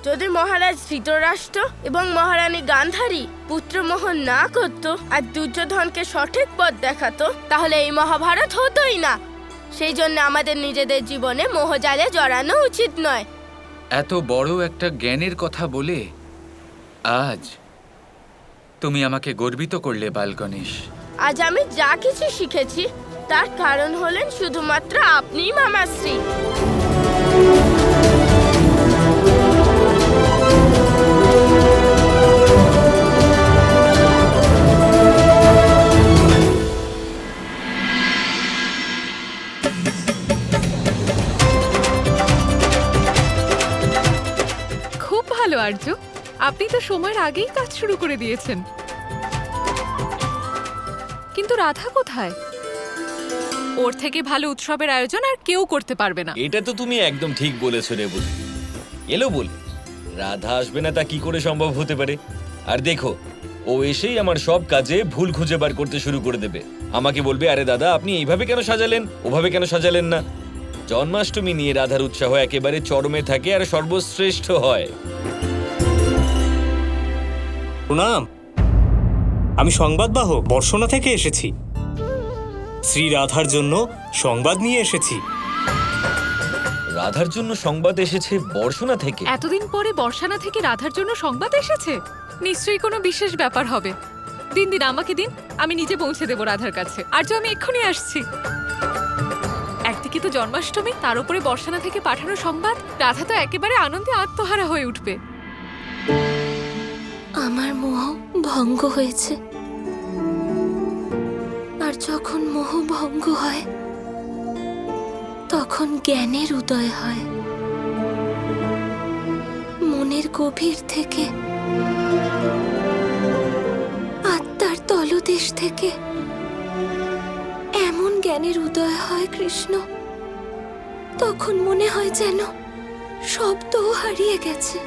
যদি মহারাজ ধৃতরাষ্ট্র এবং মহারানী গান্ধারী পুত্রমোহন না করত আর দুর্যোধনকে সঠিক পথ দেখাতো, তাহলে এই মহাভারত হতোই না। সেই জন্য আমাদের নিজেদের জীবনে মোহজালে জড়ানো উচিত নয়। এত বড় একটা জ্ঞানের কথা বলে আজ তুমি আমাকে গর্বিত করলে বালগণেশ। আজ আমি যা কিছু শিখেছি তার কারণ হলেন শুধুমাত্র আপনি, মামাশ্রী। খুব ভালো আর্য, আপনি তো সময়ের আগেই কাজ শুরু করে দিয়েছেন। কিন্তু রাধা কোথায়? ওর থেকে ভালো উৎসবের আয়োজন আর কেউ করতে পারবে না। এটা তো তুমি একদম ঠিক বলেছো রেবতী। এলো বলে রাধা আসবে না তা কি করে সম্ভব হতে পারে? আর দেখো, ও এসেই আমার সব কাজে ভুল খুঁজে বার করতে শুরু করে দেবে। আমাকে বলবে, আরে দাদা আপনি এইভাবে কেন সাজালেন, ওভাবে কেন সাজালেন না। জন্মাষ্টমী নিয়ে রাধার উৎসাহ একেবারে চরমে থাকে আর সর্বশ্রেষ্ঠ হয়। প্রণাম, আমি সংবাদবাহক বর্ষণা থেকে এসেছি। শ্রী রাধার জন্য সংবাদ নিয়ে এসেছি। রাধার জন্য সংবাদ এসেছে বর্ষণা থেকে? এতদিন পরে বর্ষানা থেকে রাধার জন্য সংবাদ এসেছে, নিশ্চয়ই কোনো বিশেষ ব্যাপার হবে। দিন দিন আমাকে দিন, আমি নিজে পৌঁছে দেবো রাধার কাছে। আর্য, আমি এক্ষুনি আসছি। একদিকে তো জন্মাষ্টমী, তার উপরে বর্ষানা থেকে পাঠানো সংবাদ। রাধা তো একেবারে আনন্দে আত্মহারা হয়ে উঠবে। আমার মোহ ভঙ্গ হয়েছে, আর যখন মোহ ভঙ্গ হয় তখন জ্ঞানের উদয় হয়। মনের গভীর থেকে, আত্মার তলদেশ থেকে এমন জ্ঞানের উদয় হয় কৃষ্ণ, তখন মনে হয় যেন শব্দও হারিয়ে গেছে।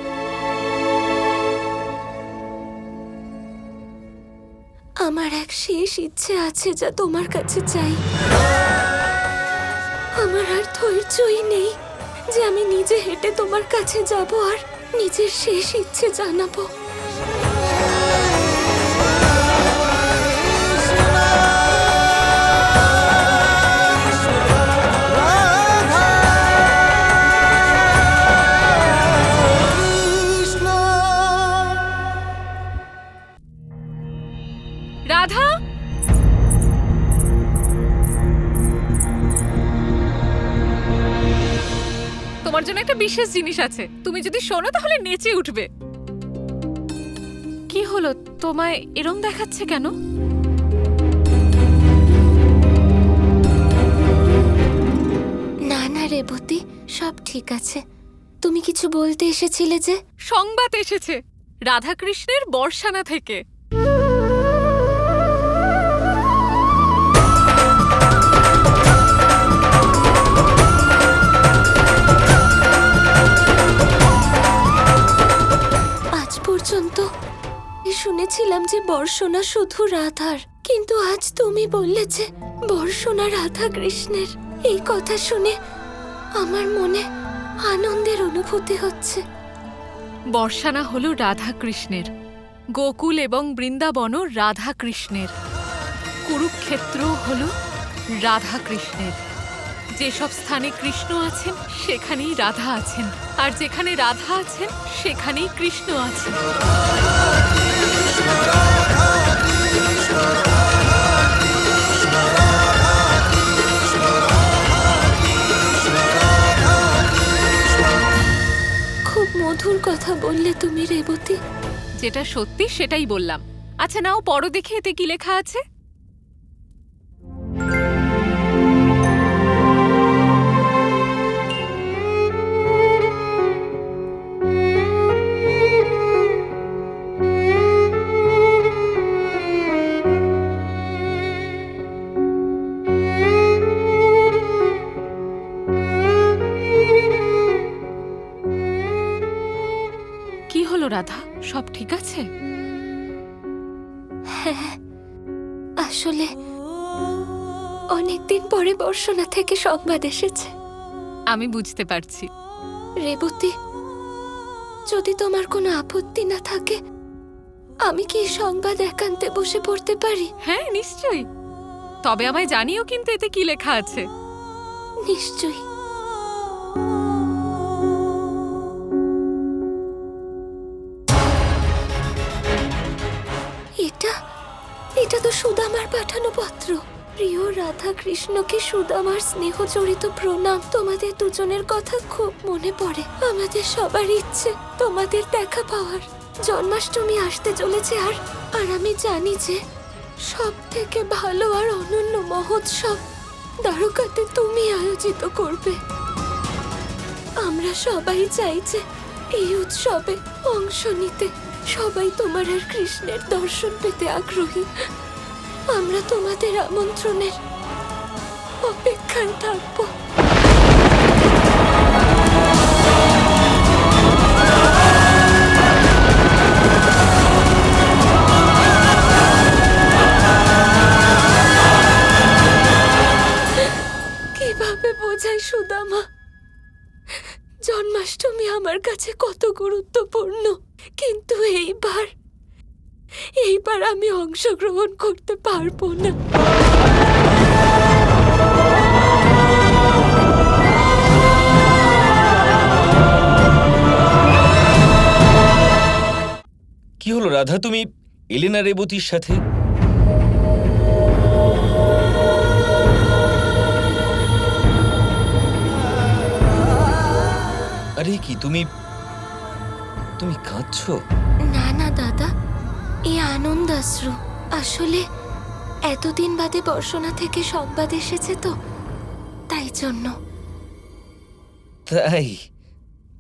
আমার এক শেষ ইচ্ছে আছে যা তোমার কাছে চাই। আমার আর ধৈর্যই নেই যে আমি নিজে হেঁটে তোমার কাছে যাব আর নিজের শেষ ইচ্ছে জানাবো। রাধা, তোমার জন্য একটা বিশেষ জিনিস আছে। তুমি যদি শোনো তাহলে নেচে উঠবে। কি হলো, তোমায় এরম দেখাচ্ছে কেন? না না রেবতী, সব ঠিক আছে। তুমি কিছু বলতে এসেছিলে যে? সংবাদ এসেছে রাধাকৃষ্ণের বর্ষানা থেকে। পর্যন্ত শুনেছিলাম যে বর্ষণা শুধু রাধার, কিন্তু আজ তুমি বললে যে বর্ষণা রাধা কৃষ্ণের। এই কথা শুনে আমার মনে আনন্দের অনুভূতি হচ্ছে। বর্ষানা হলো রাধা কৃষ্ণের, গোকুল এবং বৃন্দাবনও রাধা কৃষ্ণের, কুরুক্ষেত্র হলো রাধা কৃষ্ণের। যেসব স্থানে কৃষ্ণ আছেন সেখানেই রাধা আছেন, আর যেখানে রাধা আছেন সেখানেই কৃষ্ণ আছেন। খুব মধুর কথা বললে তুমি রেবতী। যেটা সত্যি সেটাই বললাম। আচ্ছা নাও পড়ো দেখে এতে কি লেখা আছে। রাধা, সব ঠিক আছে? হ্যাঁ, আসলে অনেকদিন পরে বর্ষণা থেকে সংবাদ এসেছে। আমি বুঝতে পারছি। রেবতী, যদি তোমার কোনো আপত্তি না থাকে আমি কি এই সংবাদ একান্তে বসে পড়তে পারি? হ্যাঁ, নিশ্চয়ই। তবে আমায় জানিও কিন্তু এতে কি লেখা আছে। নিশ্চয়ই। এটা তো সুদামার পাঠানো পত্র। প্রিয় রাধা কৃষ্ণকে সুদামার স্নেহ জড়িত প্রণাম। তোমাদের দুজনের কথা খুব মনে পড়ে। আমাদের সবার ইচ্ছে তোমাদের দেখা পাওয়ার। জন্মাষ্টমী আসতে চলেছে আর আমি জানি যে সব থেকে ভালো আর অনন্য মহোৎসব দ্বারকাতে তুমি আয়োজিত করবে। আমরা সবাই চাই যে এই উৎসবে অংশ নিতে। সবাই তোমার আর কৃষ্ণের দর্শন পেতে আগ্রহী। আমরা তোমাদের আমন্ত্রণের অপেক্ষায় থাকব। কিভাবে বোঝাই সুদামা, জন্মাষ্টমী আমার কাছে কত গুরুত্বপূর্ণ। কিন্তু এইবার আমি অংশগ্রহণ করতে পারবো না। কি হলো রাধা, তুমি এলে না রেবতীর সাথে? আরে কি তুমি কাঁদছো? না না দাদা, এই আনন্দাশ্রু। আসলে এতদিন বাদে বর্ষণা থেকে সংবাদ এসেছে তো, তাই জন্য। তাই?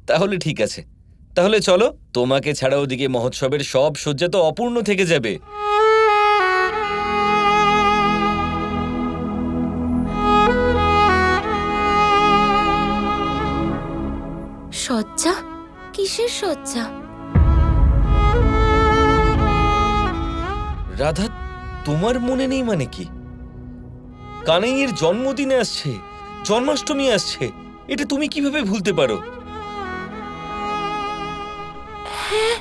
তাহলে ঠিক আছে। তাহলে চলো, তোমাকে ছাড়া ওদিকে মহোৎসবের সব সজ্জা তো অপূর্ণ থেকে যাবে। সজ্জা? কিসের সজ্জা? রাধা, তোমার মনে নেই মানে কি? কানাইয়ের জন্মদিনে আসছে, জন্মাষ্টমী আসছে, এটা তুমি কিভাবে ভুলতে পারো? হ্যাঁ,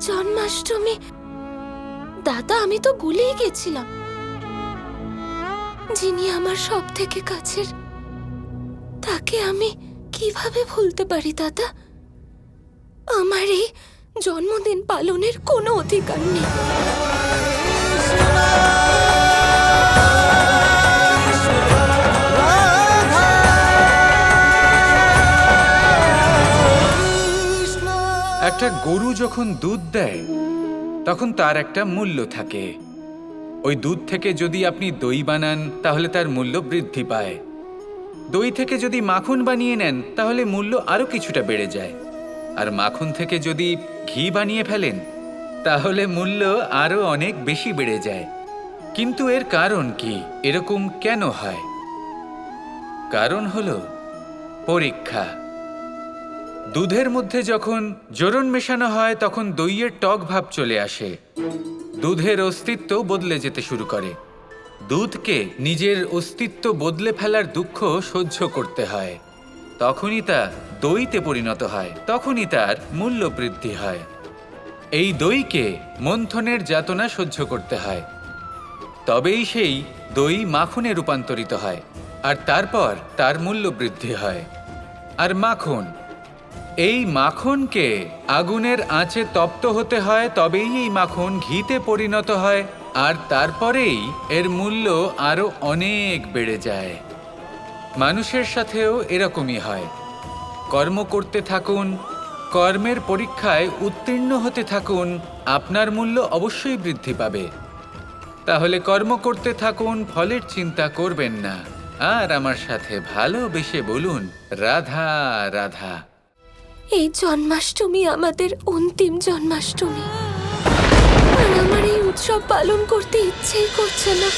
জন্মাষ্টমী। দাদা, আমি তো ভুলেই গেছিলাম। যিনি আমার সব থেকে কাছের, তাকে আমি কিভাবে ভুলতে পারি দাদা? আমার এই জন্মদিন পালনের কোনো অধিকার নেই। একটা গরু যখন দুধ দেয় তখন তার একটা মূল্য থাকে। ওই দুধ থেকে যদি আপনি দই বানান তাহলে তার মূল্য বৃদ্ধি পায়। দই থেকে যদি মাখন বানিয়ে নেন তাহলে মূল্য আরো কিছুটা বেড়ে যায়। আর মাখন থেকে যদি ঘি বানিয়ে ফেলেন তাহলে মূল্য আরো অনেক বেশি বেড়ে যায়। কিন্তু এর কারণ কি? এরকম কেন হয়? কারণ হলো পরীক্ষা। দুধের মধ্যে যখন জোরন মেশানো হয় তখন দইয়ের টক ভাব চলে আসে। দুধের অস্তিত্ব বদলে যেতে শুরু করে। দুধকে নিজের অস্তিত্ব বদলে ফেলার দুঃখ সহ্য করতে হয়। তখনই তা দইতে পরিণত হয়, তখনই তার মূল্য বৃদ্ধি হয়। এই দইকে মন্থনের যাতনা সহ্য করতে হয়, তবেই সেই দই মাখনে রূপান্তরিত হয়, আর তারপর তার মূল্য বৃদ্ধি হয়। আর মাখন, এই মাখনকে আগুনের আঁচে তপ্ত হতে হয়, তবেই এই মাখন ঘিতে পরিণত হয়, আর তারপরেই এর মূল্য আরো অনেক বেড়ে যায়। মানুষের সাথেও এরকমই হয়। কর্ম করতে থাকুন, কর্মের পরীক্ষায় উত্তীর্ণ হতে থাকুন, আপনার মূল্য অবশ্যই বৃদ্ধি পাবে। তাহলে কর্ম করতে থাকুন, ফলের চিন্তা করবেন না। আর আমার সাথে ভালোবেসে বলুন, রাধা রাধা। এই জন্মাষ্টমী আমাদের অন্তিম জন্মাষ্টমী, আর আমার এই উৎসব পালন করতে ইচ্ছেই করছে না।